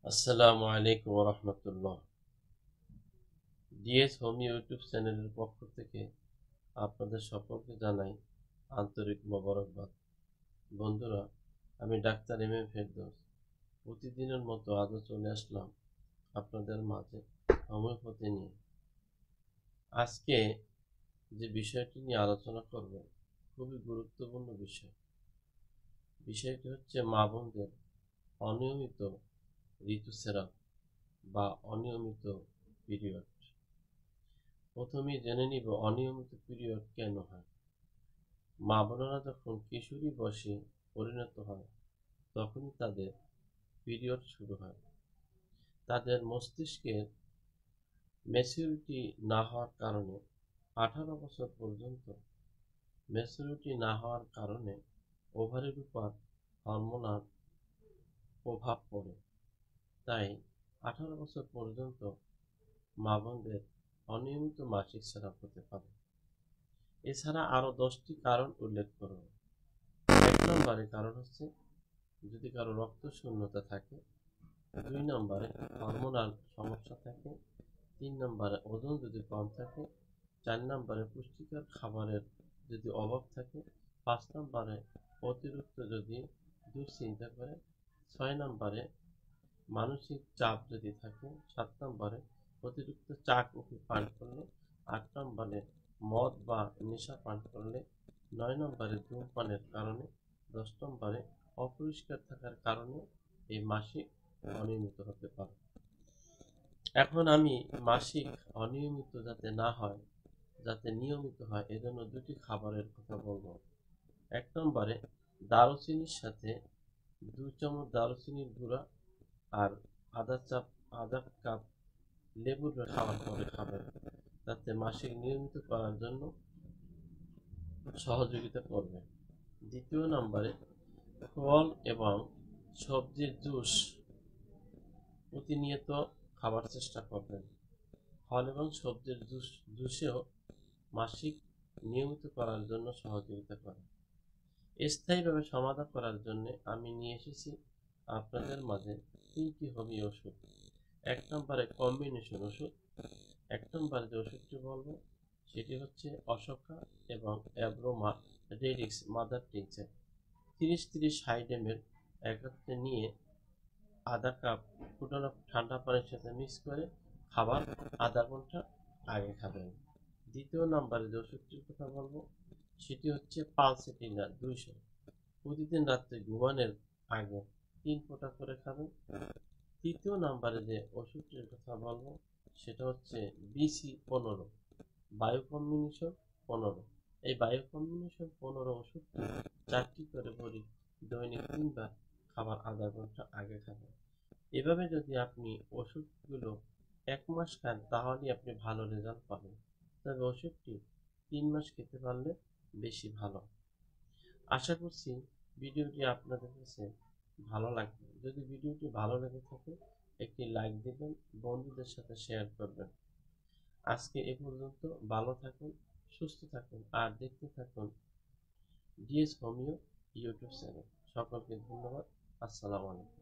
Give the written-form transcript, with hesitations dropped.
আসসালামু আলাইকুম রহমতুল্লাহ। DS homeo YouTube চ্যানেলের পক্ষ থেকে আপনাদের সকলকে জানাই আন্তরিক মোবারকবাদ। বন্ধুরা, আমি ডাক্তার এম ফেরদৌস প্রতিদিনের মতো আজও চলে আসলাম আপনাদের মাঝে হোমিওপ্যাথি নিয়ে। আজকে যে বিষয়টি নিয়ে আলোচনা করব খুবই গুরুত্বপূর্ণ বিষয়। বিষয়টি হচ্ছে মা বোনদের অনিয়মিত ঋতুস্রাব বা অনিয়মিত পিরিয়ড। প্রথমেই জেনে নিব অনিয়মিত পিরিয়ড কেন হয়। মা বোনেরা যখন কিশোরী বয়সে পরিণত হয় তখনই তাদের পিরিয়ড শুরু হয়। তাদের মস্তিষ্কের ম্যাচুরিটি না হওয়ার কারণে 18 বছর পর্যন্ত ম্যাচুরিটি না হওয়ার কারণে ওভারির উপর হরমোনাল প্রভাব পড়ে। তাই 18 বছর পর্যন্ত মা বোনদের অনিয়মিত মাসিক স্রাব হতে পারে। এছাড়া আরো 10টি কারণ উল্লেখ করব। 1 নম্বরে কারণ হচ্ছে যদি কারো রক্ত শূন্যতা থাকে, 2 নম্বরে হরমোনাল সমস্যা থাকে, 3 নম্বরে ওজন যদি কম থাকে, 4 নম্বরে পুষ্টিকর খাবারের যদি অভাব থাকে, 5 নম্বরে অতিরিক্ত যদি দুশ্চিন্তা করে, 6 নম্বরে মানসিক চাপ যদি থাকে, 7 নম্বরে অতিরিক্ত চা কফি পান করলে, 8 নম্বরে মদ বা নেশা পান করলে, 9 নম্বরে ধূমপানের কারণে, 10 নম্বরে অপরিষ্কার থাকার কারণে এই মাসিক অনিয়মিত হতে পারে। এখন আমি মাসিক অনিয়মিত যাতে না হয়, যাতে নিয়মিত হয় এজন্য 2টি খাবারের কথা বলবো। 1 নম্বরে দারুচিনির সাথে 2 চামচ দারুচিনির গুঁড়া আর আধা কাপ লেবুর রস খাওয়ার পরে খাবেন, যাতে মাসিক নিয়মিত করার জন্য সহযোগিতা করবে। 2য় নম্বরে ফল এবং সবজির জুস প্রতিনিয়ত খাবার চেষ্টা করবেন। ফল এবং সবজির জুসেও মাসিক নিয়মিত করার জন্য সহযোগিতা করে। স্থায়ীভাবে সমাধান করার জন্য আমি নিয়ে এসেছি আপনাদের মাঝে 3টি হোমিও ওষুধ। 1 নম্বরে কম্বিনেশন ওষুধ। 1 নম্বরে যে ওষুধটি বলবো সেটি হচ্ছে অশোকা এবং abroma radix mother tincture. 30-60 ml একত্রে নিয়ে আধা কাপ ফুটানো ঠান্ডা পানির সাথে মিক্স করে খাবার আধা ঘন্টা আগে খাবেন। 2য় নম্বরে যে ওষুধটির কথা বলবো সেটি হচ্ছে পালসেটিনার 200, প্রতিদিন রাত্রে ঘুমানোর আগে 3 ফোঁটা করে খাবেন। 3য় নম্বরে যে ওষুধটির কথা বলবো সেটা হচ্ছে BC15 বায়ো কম্বিনেশন 15। এই বায়ো কম্বিনেশন 15 ওষুধটি 4টি করে বড়ি দৈনিক 3 বার খাবার আধা ঘন্টা আগে খাবেন। এভাবে যদি আপনি ওষুধগুলো 1 মাস খান তাহলে আপনি ভালো রেজাল্ট পাবেন, তবে ওষুধটি 3 মাস খেতে পারলে বেশি ভালো। আশা করছি ভিডিওটি আপনাদের কাছে ভালো লাগবে। যদি ভিডিওটি ভালো লেগে থাকে একটি লাইক দিবেন, বন্ধুদের সাথে শেয়ার করবেন। আজকে এ পর্যন্ত। ভালো থাকুন, সুস্থ থাকুন আর দেখতে থাকুন ডিএস হোমিও ইউটিউব চ্যানেল। সকলকে ধন্যবাদ। আসসালামু আলাইকুম।